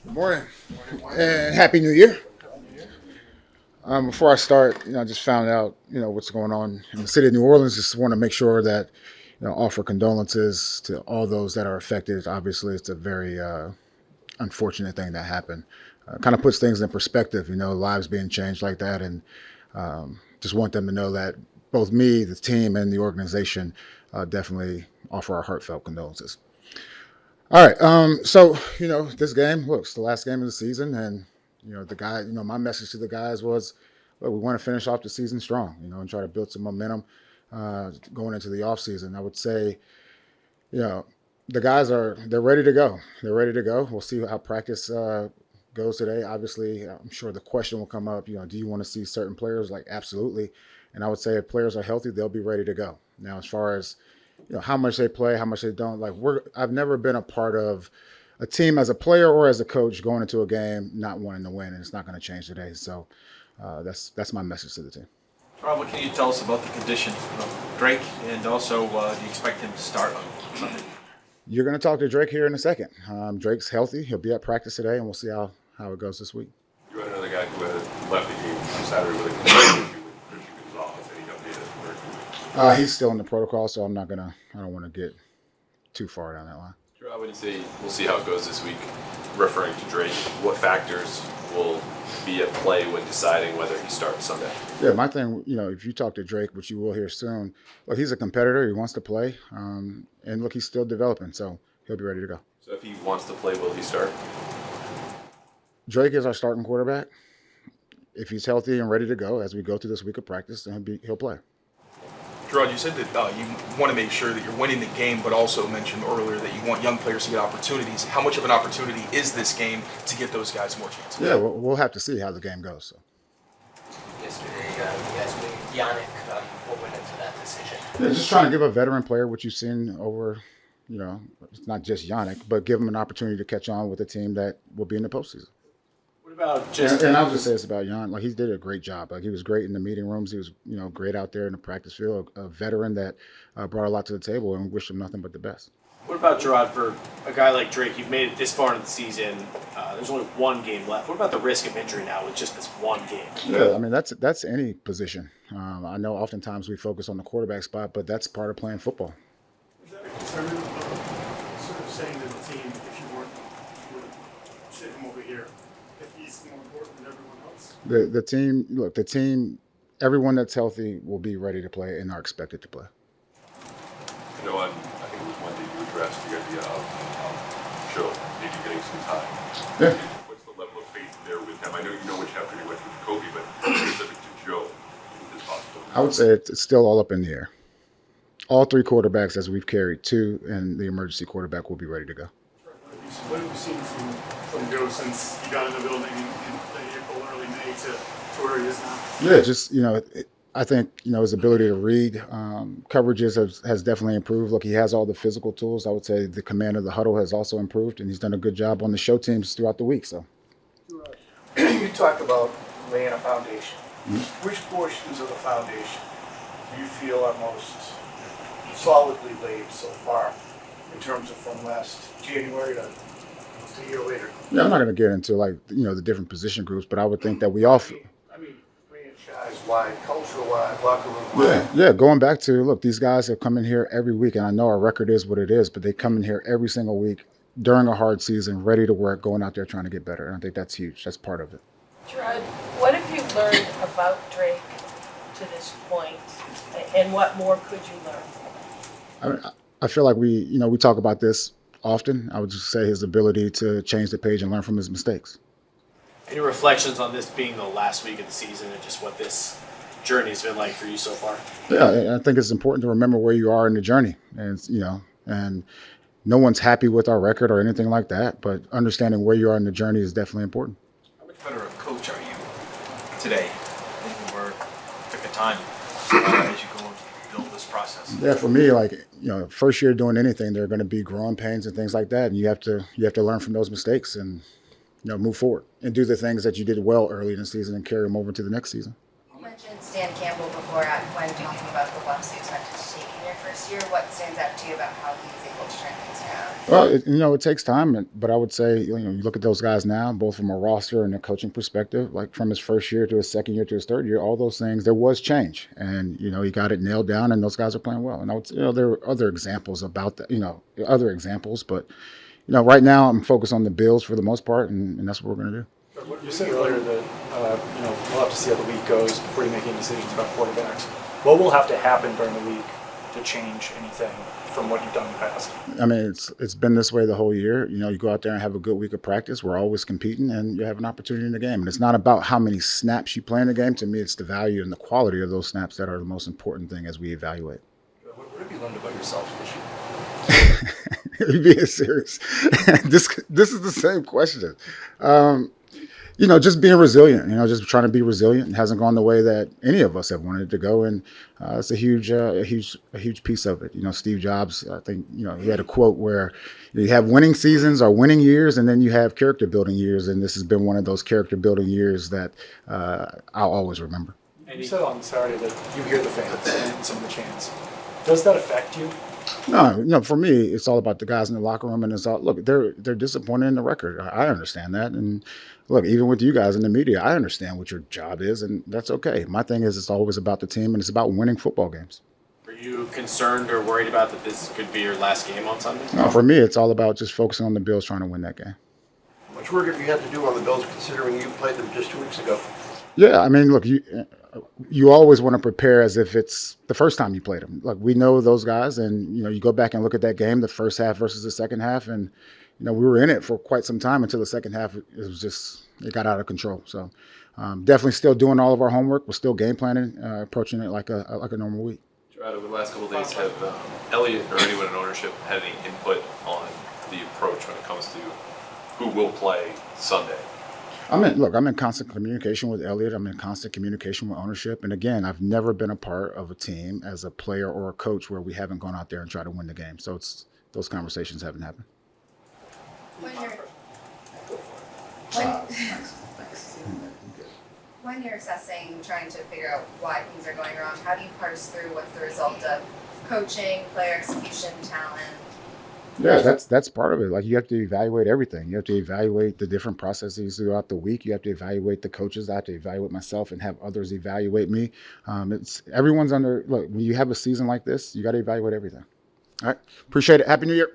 Good morning and happy New Year. Before I start, I just found out, what's going on in the city of New Orleans. Just want to make sure that, offer condolences to all those that are affected. Obviously, it's a very unfortunate thing that happened. Kind of puts things in perspective, lives being changed like that, and just want them to know that both me, the team, and the organization definitely offer our heartfelt condolences. All right. So this game, look, it's the last game of the season, and my message to the guys was, look, we want to finish off the season strong, and try to build some momentum going into the off season. I would say, you know, the guys they're ready to go. They're ready to go. We'll see how practice goes today. Obviously, I'm sure the question will come up. Do you want to see certain players? Like, absolutely. And I would say if players are healthy, they'll be ready to go. Now, as far as how much they play, how much they don't. Like I've never been a part of a team as a player or as a coach going into a game not wanting to win, and it's not going to change today. So that's my message to the team. Rob, what can you tell us about the condition of Drake, and also do you expect him to start on Sunday? You're going to talk to Drake here in a second. Drake's healthy. He'll be at practice today, and we'll see how it goes this week. You had another guy who had left the game on Saturday with a concussion issue with Christian Gonzalez. Any update? He's still in the protocol, so I don't want to get too far down that line. I would say we'll see how it goes this week. Referring to Drake, what factors will be at play when deciding whether he starts Sunday? Yeah, my thing, if you talk to Drake, which you will hear soon, look, he's a competitor. He wants to play, and look, he's still developing, so he'll be ready to go. So if he wants to play, will he start? Drake is our starting quarterback. If he's healthy and ready to go as we go through this week of practice, then he'll play. Jerod, you said that you want to make sure that you're winning the game, but also mentioned earlier that you want young players to get opportunities. How much of an opportunity is this game to get those guys more chances? Yeah, we'll have to see how the game goes. So. Yesterday, you guys waived Yannick. What went into that decision? Yeah, just trying to give a veteran player what you've seen over, it's not just Yannick, but give him an opportunity to catch on with a team that will be in the postseason. About and I'll just say this about Jan. Like, he did a great job. Like, he was great in the meeting rooms. He was, great out there in the practice field. A veteran that brought a lot to the table, and wish him nothing but the best. What about Jerod, for a guy like Drake? You've made it this far into the season. There's only one game left. What about the risk of injury now with just this one game? Yeah, I mean, that's any position. I know oftentimes we focus on the quarterback spot, but that's part of playing football. Is that a concern sort of saying to the team, if you were sit him over here, that he's more important than everyone else? The team, everyone that's healthy will be ready to play and are expected to play. I know I think it was one day you addressed the idea of Joe maybe getting some time. Yeah. What's the level of faith there with him? I know you know what chapter he went through with Kobe, but specific to Joe, is this possible? I would say it's still all up in the air. All three quarterbacks, as we've carried two, and the emergency quarterback will be ready to go. What have you seen from Joe since he got in the building in April, early May to where he is now? Yeah, just, I think, his ability to read coverages has definitely improved. Look, he has all the physical tools. I would say the command of the huddle has also improved, and he's done a good job on the show teams throughout the week. So, You talked about laying a foundation. Mm-hmm. Which portions of the foundation do you feel are most solidly laid so far in terms of from last January to a year later? Yeah, I'm not going to get into the different position groups, but I would think that we all feel. I mean, franchise-wide, culture-wide, locker room-wide. Yeah. Going back to, look, these guys have come in here every week, and I know our record is what it is, but they come in here every single week during a hard season, ready to work, going out there trying to get better. And I think that's huge. That's part of it. Jerod, what have you learned about Drake to this point, and what more could you learn? I feel like we talk about this often. I would just say his ability to change the page and learn from his mistakes. Any reflections on this being the last week of the season and just what this journey has been like for you so far? Yeah, I think it's important to remember where you are in the journey, and and no one's happy with our record or anything like that. But understanding where you are in the journey is definitely important. How much better a coach are you today than you were at the time as you go and build this process? Yeah, for me, first year doing anything, there are going to be growing pains and things like that, and you have to learn from those mistakes and move forward and do the things that you did well early in the season and carry them over to the next season. You mentioned Stan Campbell before when talking about the lumps he expected to take in your first year. What stands out to you about how he was able to turn things around? Well, it takes time, but I would say, you look at those guys now, both from a roster and a coaching perspective, like from his first year to his second year to his third year, all those things, there was change, and he got it nailed down, and those guys are playing well. And I would, there are other examples about that, other examples, but right now I'm focused on the Bills for the most part, and that's what we're going to do. You said earlier that we'll have to see how the week goes before you make any decisions about quarterbacks. What will have to happen during the week to change anything from what you've done in the past? I mean, it's been this way the whole year. You go out there and have a good week of practice. We're always competing, and you have an opportunity in the game. And it's not about how many snaps you play in the game. To me, it's the value and the quality of those snaps that are the most important thing as we evaluate. What have you learned about yourself this year? You're being serious. This is the same question. Just being resilient, just trying to be resilient. It hasn't gone the way that any of us have wanted it to go. And it's a huge piece of it. Steve Jobs, I think, he had a quote where you have winning seasons or winning years, and then you have character building years. And this has been one of those character building years that I'll always remember. And you said on Saturday that you hear the fans and some of the chants. Does that affect you? No, for me, it's all about the guys in the locker room, and it's all, look, they're disappointed in the record. I understand that, and look, even with you guys in the media, I understand what your job is, and that's okay. My thing is, it's always about the team, and it's about winning football games. Are you concerned or worried about that this could be your last game on Sunday? No, for me, it's all about just focusing on the Bills, trying to win that game. How much work have you had to do on the Bills, considering you played them just 2 weeks ago? Yeah, I mean, look, you always want to prepare as if it's the first time you played them. Like, we know those guys, and you go back and look at that game, the first half versus the second half, and we were in it for quite some time until the second half. It got out of control. So definitely still doing all of our homework. We're still game planning, approaching it like a normal week. Gerard, over the last couple of days, have Elliott or anyone in ownership had any input on the approach when it comes to who will play Sunday? I'm in constant communication with Elliott. I'm in constant communication with ownership. And again, I've never been a part of a team as a player or a coach where we haven't gone out there and tried to win the game. So those conversations haven't happened. When you're assessing, trying to figure out why things are going wrong, how do you parse through what's the result of coaching, player execution, talent? Yeah, that's part of it. Like, you have to evaluate everything. You have to evaluate the different processes throughout the week. You have to evaluate the coaches. I have to evaluate myself and have others evaluate me. Everyone's under. Look, when you have a season like this, you got to evaluate everything. All right, appreciate it. Happy New Year.